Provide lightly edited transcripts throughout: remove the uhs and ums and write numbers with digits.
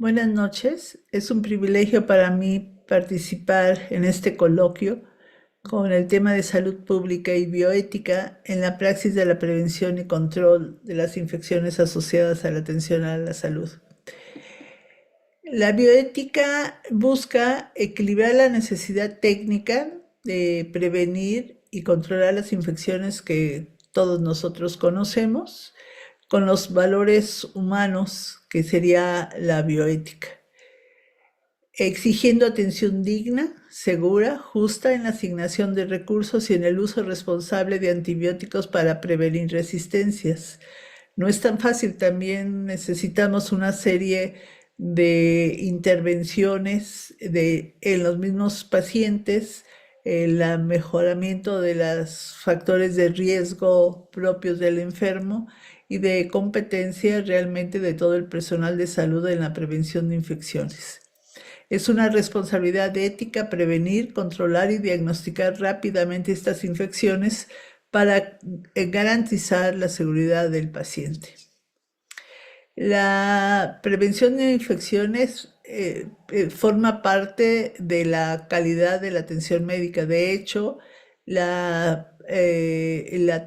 Buenas noches. Es un privilegio para mí participar en este coloquio con el tema de salud pública y bioética en la praxis de la prevención y control de las infecciones asociadas a la atención a la salud. La bioética busca equilibrar la necesidad técnica de prevenir y controlar las infecciones que todos nosotros conocemos con los valores humanos que sería la bioética, exigiendo atención digna, segura, justa en la asignación de recursos y en el uso responsable de antibióticos para prevenir resistencias. No es tan fácil, también necesitamos una serie de intervenciones en los mismos pacientes, el mejoramiento de los factores de riesgo propios del enfermo y de competencia realmente de todo el personal de salud en la prevención de infecciones. Es una responsabilidad ética prevenir, controlar y diagnosticar rápidamente estas infecciones para garantizar la seguridad del paciente. La prevención de infecciones forma parte de la calidad de la atención médica. De hecho, la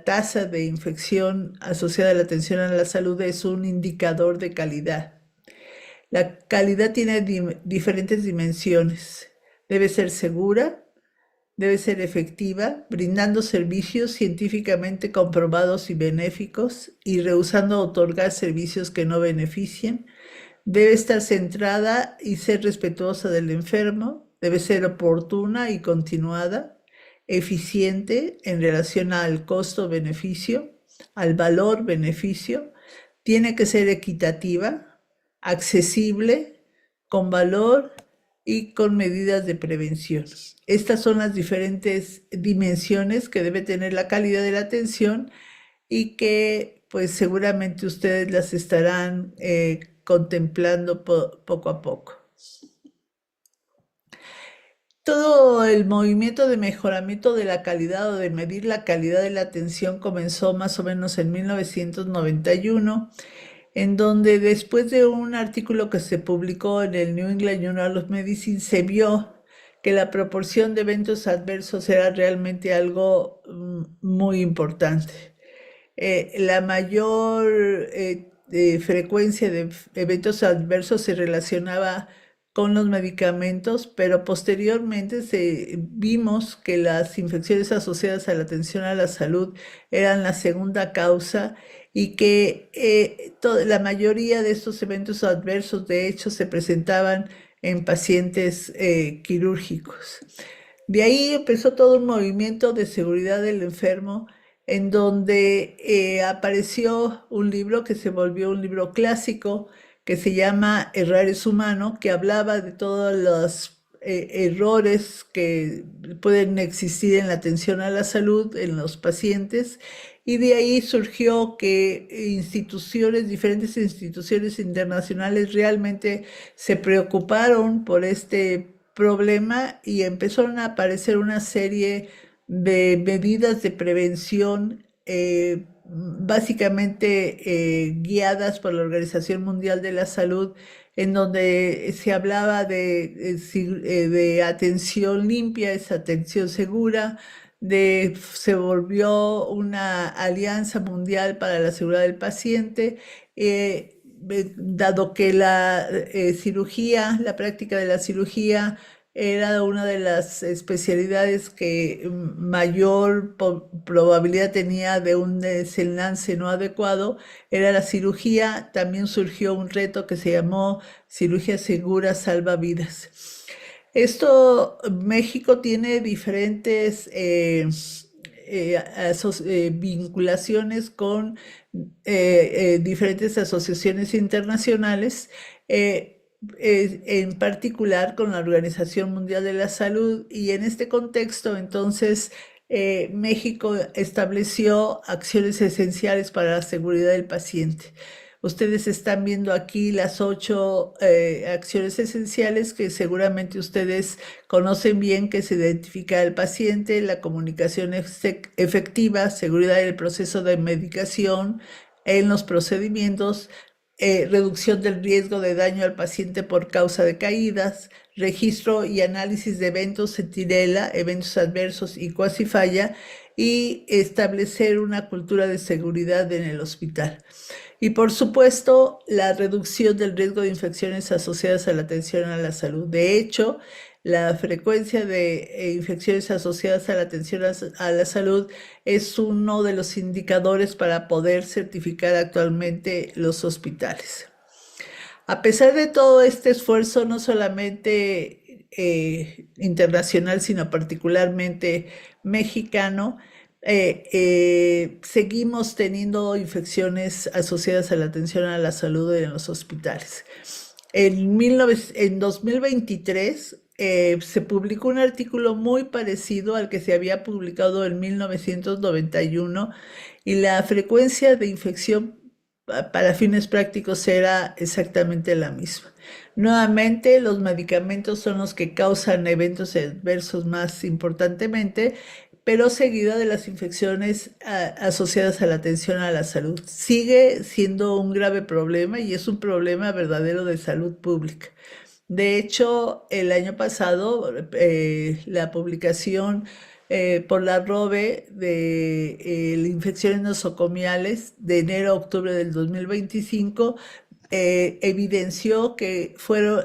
tasa de infección asociada a la atención a la salud es un indicador de calidad. La calidad tiene diferentes dimensiones. Debe ser segura, debe ser efectiva, brindando servicios científicamente comprobados y benéficos y rehusando otorgar servicios que no beneficien. Debe estar centrada y ser respetuosa del enfermo. Debe ser oportuna y continuada, eficiente en relación al costo-beneficio, al valor-beneficio. Tiene que ser equitativa, accesible, con valor y con medidas de prevención. Estas son las diferentes dimensiones que debe tener la calidad de la atención y que pues seguramente ustedes las estarán contemplando poco a poco. Todo el movimiento de mejoramiento de la calidad o de medir la calidad de la atención comenzó más o menos en 1991, en donde después de un artículo que se publicó en el New England Journal of Medicine se vio que la proporción de eventos adversos era realmente algo muy importante. La mayor frecuencia de eventos adversos se relacionaba con los medicamentos, pero posteriormente vimos que las infecciones asociadas a la atención a la salud eran la segunda causa y que la mayoría de estos eventos adversos, de hecho, se presentaban en pacientes quirúrgicos. De ahí empezó todo un movimiento de seguridad del enfermo, en donde apareció un libro que se volvió un libro clásico, que se llama Errar es humano, que hablaba de todos los errores que pueden existir en la atención a la salud en los pacientes, y de ahí surgió que diferentes instituciones internacionales realmente se preocuparon por este problema y empezaron a aparecer una serie de medidas de prevención básicamente guiadas por la Organización Mundial de la Salud, en donde se hablaba de atención limpia, es atención segura, se volvió una alianza mundial para la seguridad del paciente, dado que la práctica de la cirugía era una de las especialidades que mayor probabilidad tenía de un desenlace no adecuado, era la cirugía. También surgió un reto que se llamó Cirugía Segura Salva Vidas. México tiene diferentes vinculaciones con diferentes asociaciones internacionales, en particular con la Organización Mundial de la Salud, y en este contexto entonces México estableció acciones esenciales para la seguridad del paciente. Ustedes están viendo aquí las 8 acciones esenciales que seguramente ustedes conocen bien, que se identifica el paciente, la comunicación efectiva, seguridad del proceso de medicación en los procedimientos, reducción del riesgo de daño al paciente por causa de caídas, registro y análisis de eventos centinela, eventos adversos y cuasi falla, y establecer una cultura de seguridad en el hospital. Y por supuesto, la reducción del riesgo de infecciones asociadas a la atención a la salud. De hecho, la frecuencia de infecciones asociadas a la atención a la salud es uno de los indicadores para poder certificar actualmente los hospitales. A pesar de todo este esfuerzo, no solamente internacional, sino particularmente mexicano, seguimos teniendo infecciones asociadas a la atención a la salud en los hospitales. En 2023 se publicó un artículo muy parecido al que se había publicado en 1991 y la frecuencia de infección para fines prácticos era exactamente la misma. Nuevamente, los medicamentos son los que causan eventos adversos más importantemente, pero seguida de las infecciones asociadas a la atención a la salud. Sigue siendo un grave problema y es un problema verdadero de salud pública. De hecho, el año pasado, la publicación por la ROVE de infecciones nosocomiales de enero a octubre del 2025 evidenció que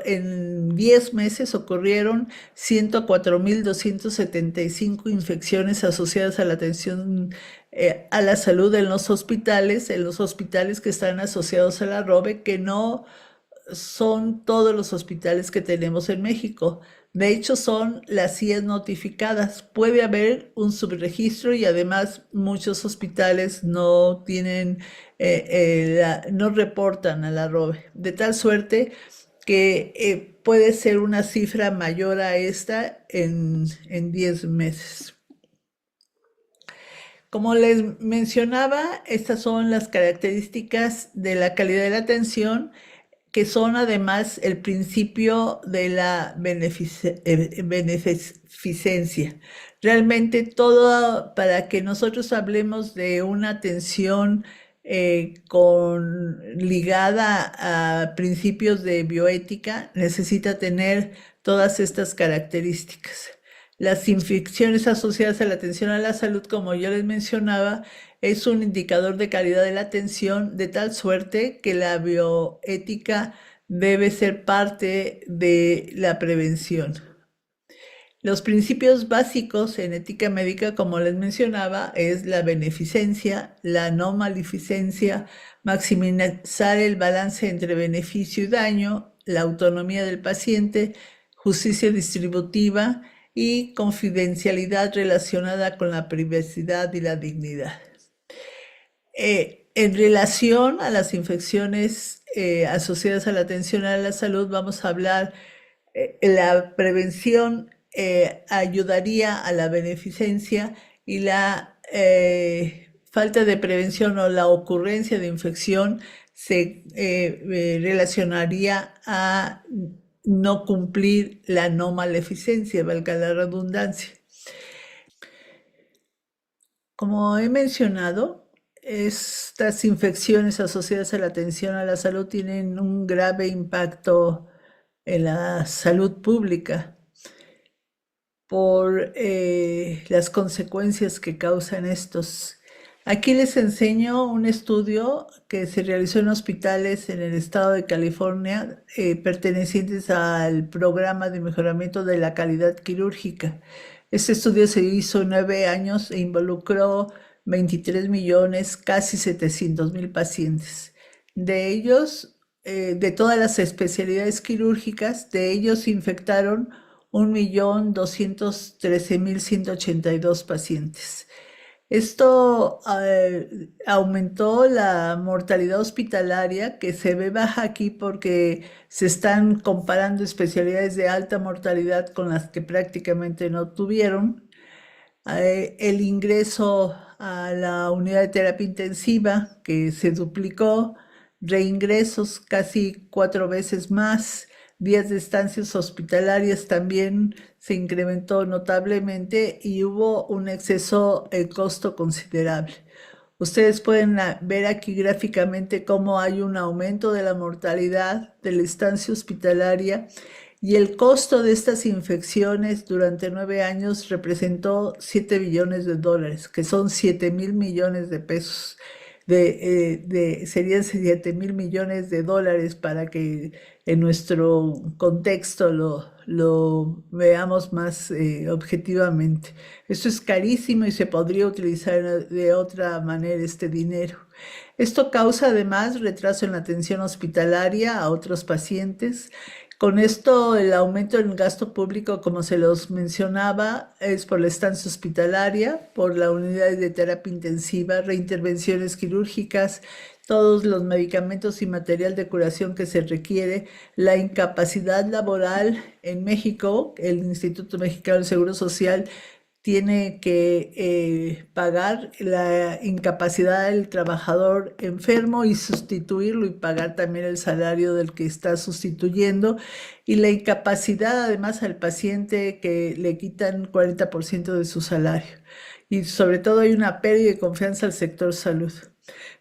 en 10 meses ocurrieron 104.275 infecciones asociadas a la atención a la salud en los hospitales que están asociados a la ROVE, que no son todos los hospitales que tenemos en México. De hecho, son las 100 notificadas. Puede haber un subregistro y además muchos hospitales no tienen, no reportan a la ROVE, de tal suerte que puede ser una cifra mayor a esta en 10 meses. Como les mencionaba, estas son las características de la calidad de la atención, que son además el principio de la beneficencia. Realmente todo, para que nosotros hablemos de una atención ligada a principios de bioética, necesita tener todas estas características. Las infecciones asociadas a la atención a la salud, como yo les mencionaba, es un indicador de calidad de la atención, de tal suerte que la bioética debe ser parte de la prevención. Los principios básicos en ética médica, como les mencionaba, es la beneficencia, la no maleficencia, maximizar el balance entre beneficio y daño, la autonomía del paciente, justicia distributiva y confidencialidad relacionada con la privacidad y la dignidad. En relación a las infecciones asociadas a la atención a la salud, vamos a hablar, la prevención ayudaría a la beneficencia y la falta de prevención o la ocurrencia de infección se relacionaría a no cumplir la no maleficencia, valga la redundancia. Como he mencionado, estas infecciones asociadas a la atención a la salud tienen un grave impacto en la salud pública por las consecuencias que causan estos. Aquí les enseño un estudio que se realizó en hospitales en el estado de California pertenecientes al programa de mejoramiento de la calidad quirúrgica. Este estudio se hizo en 9 años e involucró 23 millones, casi 700,000 pacientes. De ellos, de todas las especialidades quirúrgicas, de ellos se infectaron 1.213.182 pacientes. Esto aumentó la mortalidad hospitalaria, que se ve baja aquí porque se están comparando especialidades de alta mortalidad con las que prácticamente no tuvieron. El ingreso a la unidad de terapia intensiva, que se duplicó, reingresos casi 4 veces más, días de estancias hospitalarias también se incrementó notablemente y hubo un exceso en costo considerable. Ustedes pueden ver aquí gráficamente cómo hay un aumento de la mortalidad de la estancia hospitalaria y el costo de estas infecciones durante 9 años representó 7 billones de dólares, que son 7.000 millones de pesos. Serían 7.000 millones de dólares para que en nuestro contexto lo veamos más objetivamente. Esto es carísimo y se podría utilizar de otra manera este dinero. Esto causa además retraso en la atención hospitalaria a otros pacientes. Con esto, el aumento en el gasto público, como se los mencionaba, es por la estancia hospitalaria, por las unidades de terapia intensiva, reintervenciones quirúrgicas, todos los medicamentos y material de curación que se requiere, la incapacidad laboral en México. El Instituto Mexicano del Seguro Social tiene que pagar la incapacidad del trabajador enfermo y sustituirlo y pagar también el salario del que está sustituyendo, y la incapacidad además al paciente, que le quitan 40% de su salario. Y sobre todo hay una pérdida de confianza al sector salud.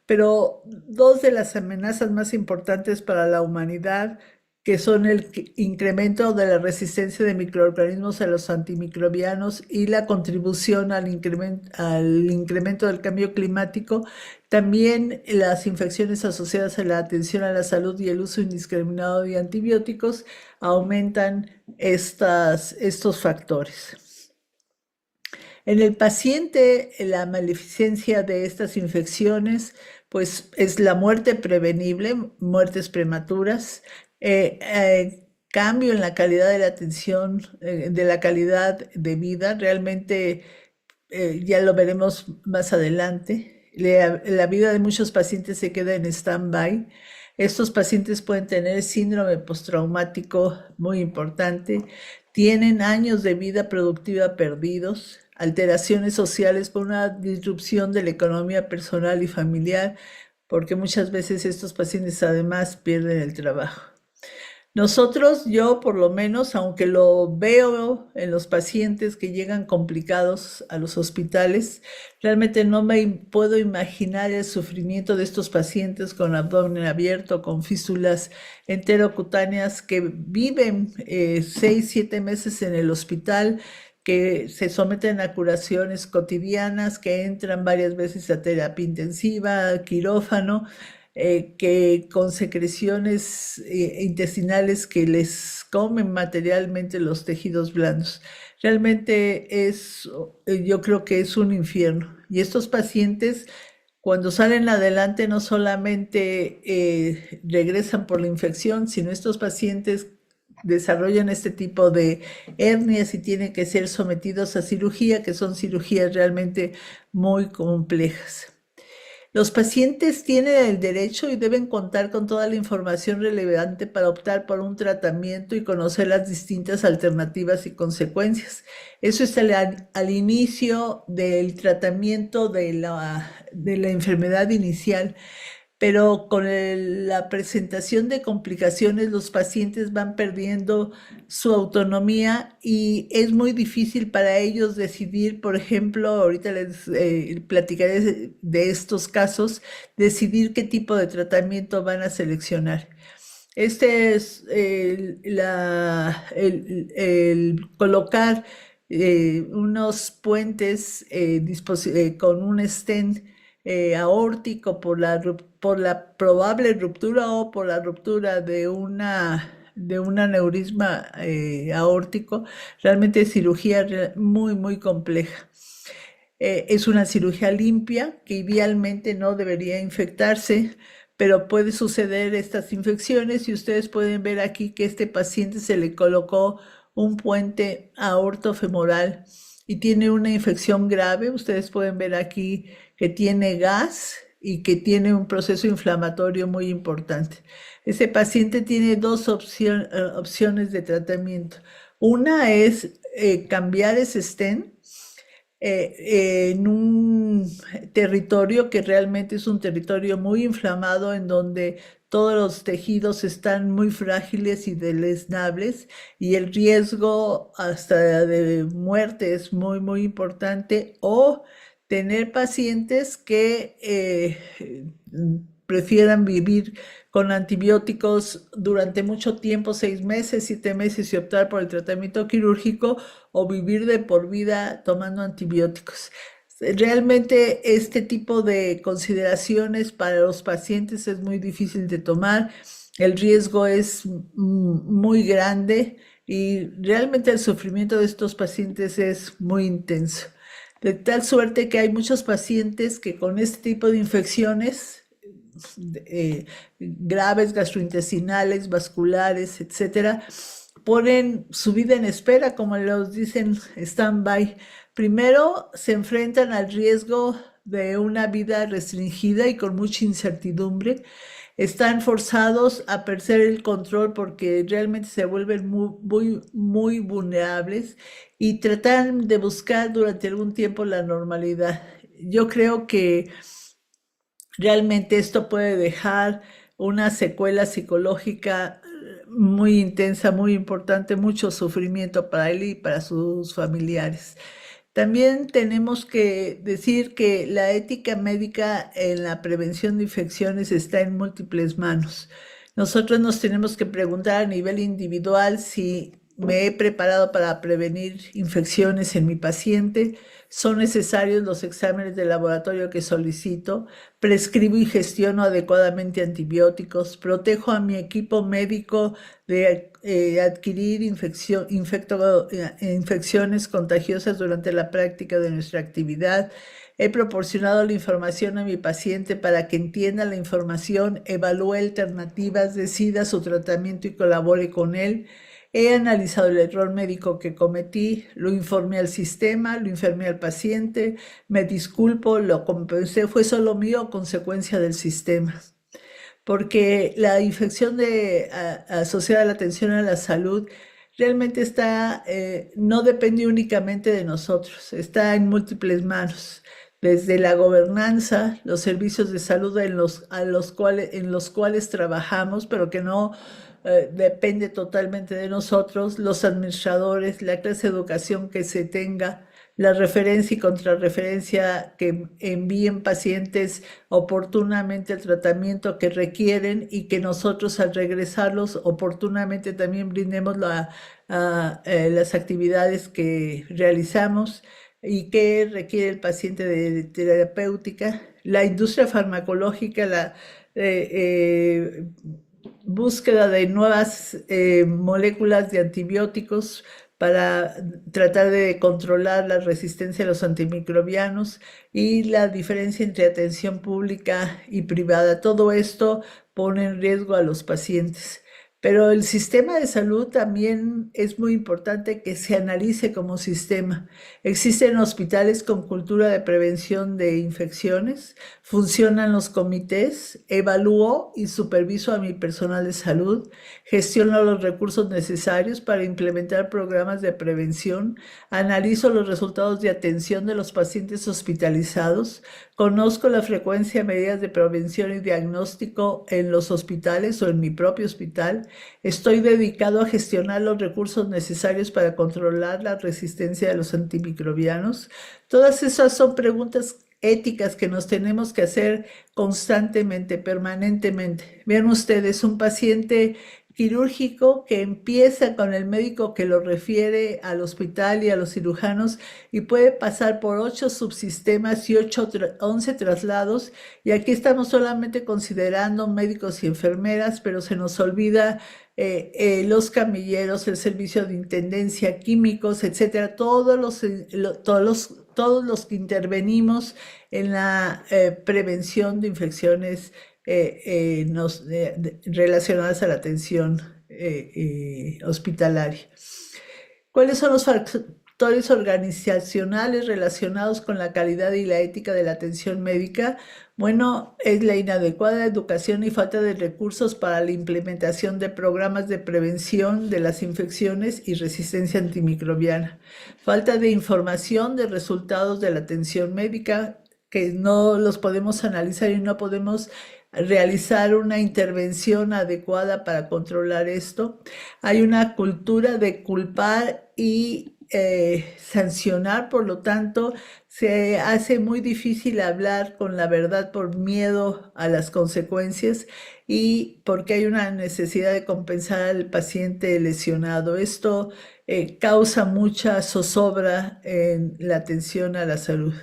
Pero dos de las amenazas más importantes para la humanidad, que son el incremento de la resistencia de microorganismos a los antimicrobianos y la contribución al incremento del cambio climático, también las infecciones asociadas a la atención a la salud y el uso indiscriminado de antibióticos, aumentan estos factores. En el paciente, la maleficencia de estas infecciones, pues es la muerte prevenible, muertes prematuras, cambio en la calidad de la atención, de la calidad de vida. Realmente ya lo veremos más adelante. La vida de muchos pacientes se queda en stand-by. Estos pacientes pueden tener síndrome postraumático muy importante, tienen años de vida productiva perdidos, alteraciones sociales por una disrupción de la economía personal y familiar, porque muchas veces estos pacientes además pierden el trabajo. Nosotros, yo por lo menos, aunque lo veo en los pacientes que llegan complicados a los hospitales, realmente no me puedo imaginar el sufrimiento de estos pacientes con abdomen abierto, con fístulas enterocutáneas, que viven 6, 7 meses en el hospital, que se someten a curaciones cotidianas, que entran varias veces a terapia intensiva, quirófano, que con secreciones intestinales que les comen materialmente los tejidos blandos. Realmente yo creo que es un infierno. Y estos pacientes, cuando salen adelante, no solamente regresan por la infección, sino estos pacientes desarrollan este tipo de hernias y tienen que ser sometidos a cirugía, que son cirugías realmente muy complejas. Los pacientes tienen el derecho y deben contar con toda la información relevante para optar por un tratamiento y conocer las distintas alternativas y consecuencias. Eso es al inicio del tratamiento de la enfermedad inicial. Pero con la presentación de complicaciones, los pacientes van perdiendo su autonomía y es muy difícil para ellos decidir. Por ejemplo, ahorita les platicaré de estos casos, decidir qué tipo de tratamiento van a seleccionar. Este es el colocar unos puentes con un stent aórtico por la probable ruptura o por la ruptura de un aneurisma aórtico. Realmente es cirugía muy, muy compleja. Es una cirugía limpia que idealmente no debería infectarse, pero puede suceder estas infecciones, y ustedes pueden ver aquí que este paciente se le colocó un puente aortofemoral y tiene una infección grave. Ustedes pueden ver aquí que tiene gas y que tiene un proceso inflamatorio muy importante. Ese paciente tiene dos opciones de tratamiento. Una es cambiar ese stent en un territorio que realmente es un territorio muy inflamado, en donde todos los tejidos están muy frágiles y deleznables, y el riesgo hasta de muerte es muy, muy importante. O tener pacientes que prefieran vivir con antibióticos durante mucho tiempo, 6 meses, 7 meses, y optar por el tratamiento quirúrgico, o vivir de por vida tomando antibióticos. Realmente este tipo de consideraciones para los pacientes es muy difícil de tomar. El riesgo es muy grande y realmente el sufrimiento de estos pacientes es muy intenso. De tal suerte que hay muchos pacientes que con este tipo de infecciones graves, gastrointestinales, vasculares, etcétera, ponen su vida en espera, como los dicen, stand-by. Primero se enfrentan al riesgo de una vida restringida y con mucha incertidumbre. Están forzados a perder el control porque realmente se vuelven muy vulnerables y tratan de buscar durante algún tiempo la normalidad. Yo creo que realmente esto puede dejar una secuela psicológica muy intensa, muy importante, mucho sufrimiento para él y para sus familiares. También tenemos que decir que la ética médica en la prevención de infecciones está en múltiples manos. Nosotros nos tenemos que preguntar a nivel individual si me he preparado para prevenir infecciones en mi paciente, son necesarios los exámenes de laboratorio que solicito, prescribo y gestiono adecuadamente antibióticos, protejo a mi equipo médico de adquirir infecciones contagiosas durante la práctica de nuestra actividad. He proporcionado la información a mi paciente para que entienda la información, evalúe alternativas, decida su tratamiento y colabore con él. He analizado el error médico que cometí, lo informé al sistema, lo informé al paciente, me disculpo, lo compensé, fue solo mío o consecuencia del sistema. Porque la infección asociada a la atención a la salud realmente no depende únicamente de nosotros, está en múltiples manos. Desde la gobernanza, los servicios de salud en los cuales trabajamos, pero que no depende totalmente de nosotros, los administradores, la clase de educación que se tenga, la referencia y contrarreferencia que envíen pacientes oportunamente el tratamiento que requieren y que nosotros al regresarlos oportunamente también brindemos las actividades que realizamos y que requiere el paciente de terapéutica. La industria farmacológica, la búsqueda de nuevas moléculas de antibióticos para tratar de controlar la resistencia a los antimicrobianos, y la diferencia entre atención pública y privada. Todo esto pone en riesgo a los pacientes. Pero el sistema de salud también es muy importante que se analice como sistema. Existen hospitales con cultura de prevención de infecciones, funcionan los comités, evalúo y superviso a mi personal de salud, gestiono los recursos necesarios para implementar programas de prevención, analizo los resultados de atención de los pacientes hospitalizados, conozco la frecuencia de medidas de prevención y diagnóstico en los hospitales o en mi propio hospital. Estoy dedicado a gestionar los recursos necesarios para controlar la resistencia de los antimicrobianos. Todas esas son preguntas éticas que nos tenemos que hacer constantemente, permanentemente. Vean ustedes, un paciente quirúrgico que empieza con el médico que lo refiere al hospital y a los cirujanos y puede pasar por 8 subsistemas y 11 traslados, y aquí estamos solamente considerando médicos y enfermeras, pero se nos olvida los camilleros, el servicio de intendencia, químicos, etcétera, todos los que intervenimos en la prevención de infecciones relacionadas a la atención hospitalaria. ¿Cuáles son los factores organizacionales relacionados con la calidad y la ética de la atención médica? Bueno, es la inadecuada educación y falta de recursos para la implementación de programas de prevención de las infecciones y resistencia antimicrobiana. Falta de información de resultados de la atención médica, que no los podemos analizar y no podemos realizar una intervención adecuada para controlar esto. Hay una cultura de culpar y sancionar, por lo tanto, se hace muy difícil hablar con la verdad por miedo a las consecuencias y porque hay una necesidad de compensar al paciente lesionado. Esto causa mucha zozobra en la atención a la salud.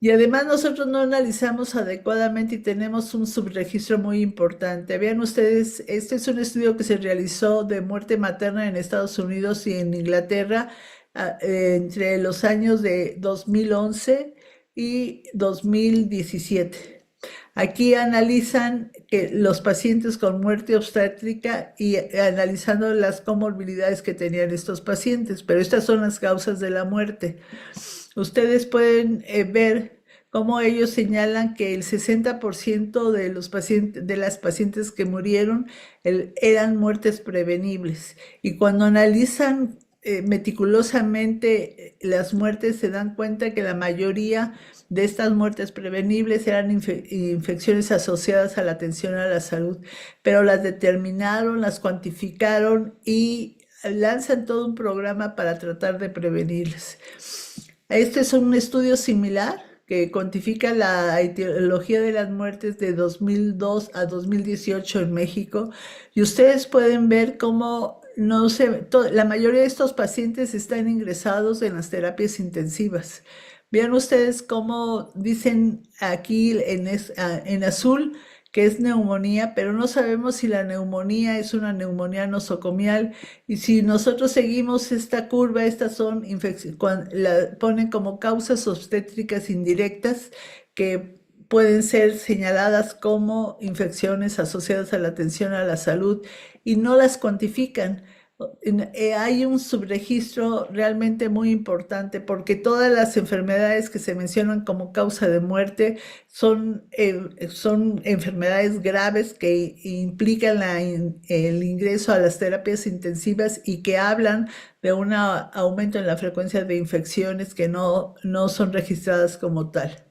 Y además nosotros no analizamos adecuadamente y tenemos un subregistro muy importante. Vean ustedes, este es un estudio que se realizó de muerte materna en Estados Unidos y en Inglaterra entre los años de 2011 y 2017. Aquí analizan los pacientes con muerte obstétrica y analizando las comorbilidades que tenían estos pacientes, pero estas son las causas de la muerte. Ustedes pueden ver cómo ellos señalan que el 60% de los pacientes, de las pacientes que murieron eran muertes prevenibles. Y cuando analizan meticulosamente las muertes, se dan cuenta que la mayoría de estas muertes prevenibles eran infecciones asociadas a la atención a la salud, pero las determinaron, las cuantificaron y lanzan todo un programa para tratar de prevenirlas. Este es un estudio similar que cuantifica la etiología de las muertes de 2002 a 2018 en México y ustedes pueden ver cómo la mayoría de estos pacientes están ingresados en las terapias intensivas. Vean ustedes cómo dicen aquí en azul que es neumonía, pero no sabemos si la neumonía es una neumonía nosocomial. Y si nosotros seguimos esta curva, estas son infecciones, la ponen como causas obstétricas indirectas que pueden ser señaladas como infecciones asociadas a la atención a la salud y no las cuantifican. Hay un subregistro realmente muy importante porque todas las enfermedades que se mencionan como causa de muerte son enfermedades graves que implican el ingreso a las terapias intensivas y que hablan de un aumento en la frecuencia de infecciones que no son registradas como tal.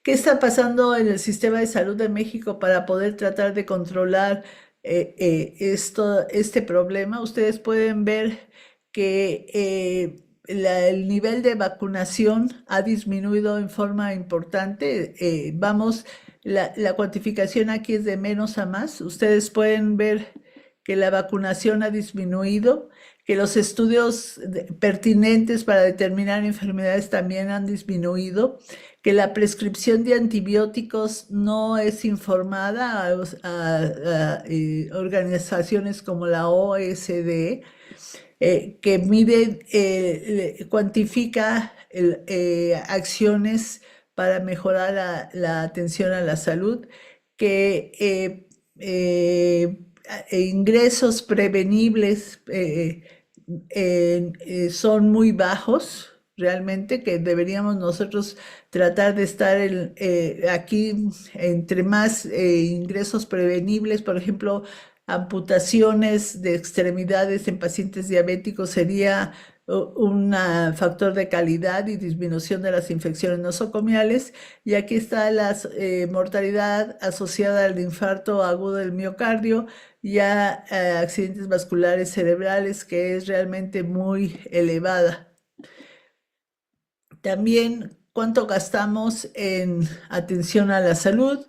¿Qué está pasando en el sistema de salud de México para poder tratar de controlar este problema? Ustedes pueden ver que el nivel de vacunación ha disminuido en forma importante. La cuantificación aquí es de menos a más. Ustedes pueden ver que la vacunación ha disminuido, que los estudios pertinentes para determinar enfermedades también han disminuido, que la prescripción de antibióticos no es informada a organizaciones como la OSD, que mide, cuantifica acciones para mejorar la atención a la salud, que ingresos prevenibles son muy bajos, realmente, que deberíamos nosotros tratar de estar aquí entre más ingresos prevenibles, por ejemplo, amputaciones de extremidades en pacientes diabéticos sería un factor de calidad y disminución de las infecciones nosocomiales. Y aquí está la mortalidad asociada al infarto agudo del miocardio y a accidentes vasculares cerebrales, que es realmente muy elevada. También cuánto gastamos en atención a la salud,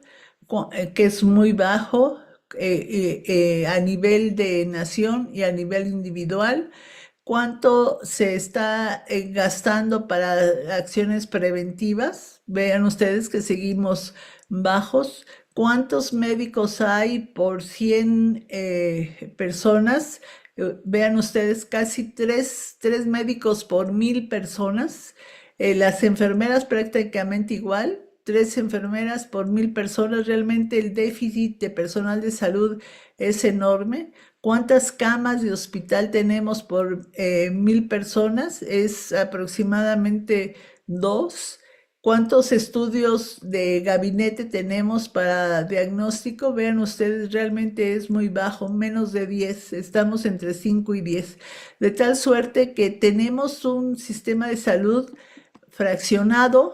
que es muy bajo a nivel de nación y a nivel individual. ¿Cuánto se está gastando para acciones preventivas? Vean ustedes que seguimos bajos. ¿Cuántos médicos hay por 100 personas? Vean ustedes, casi tres médicos por 1000 personas. Las enfermeras prácticamente igual, 3 enfermeras por 1000 personas. Realmente el déficit de personal de salud es enorme. ¿Cuántas camas de hospital tenemos por 1000 personas? Es aproximadamente 2. ¿Cuántos estudios de gabinete tenemos para diagnóstico? Vean ustedes, realmente es muy bajo, menos de 10. Estamos entre 5 y 10. De tal suerte que tenemos un sistema de salud fraccionado,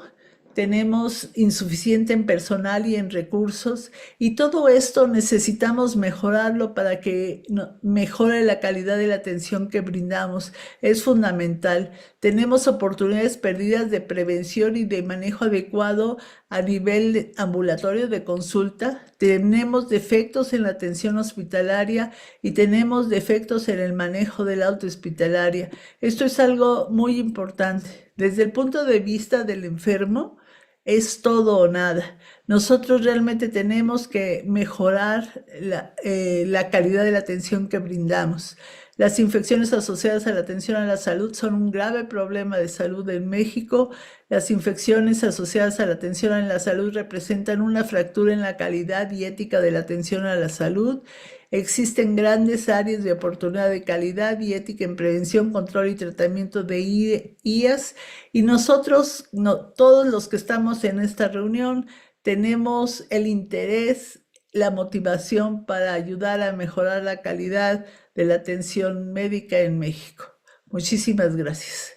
tenemos insuficiente en personal y en recursos, y todo esto necesitamos mejorarlo para que mejore la calidad de la atención que brindamos. Es fundamental. Tenemos oportunidades perdidas de prevención y de manejo adecuado a nivel ambulatorio de consulta. Tenemos defectos en la atención hospitalaria y tenemos defectos en el manejo de la alta hospitalaria. Esto es algo muy importante. Desde el punto de vista del enfermo, es todo o nada. Nosotros realmente tenemos que mejorar la calidad de la atención que brindamos. Las infecciones asociadas a la atención a la salud son un grave problema de salud en México. Las infecciones asociadas a la atención a la salud representan una fractura en la calidad y ética de la atención a la salud. Existen grandes áreas de oportunidad de calidad y ética en prevención, control y tratamiento de IAS, y nosotros, todos los que estamos en esta reunión, tenemos el interés, la motivación para ayudar a mejorar la calidad de la atención médica en México. Muchísimas gracias.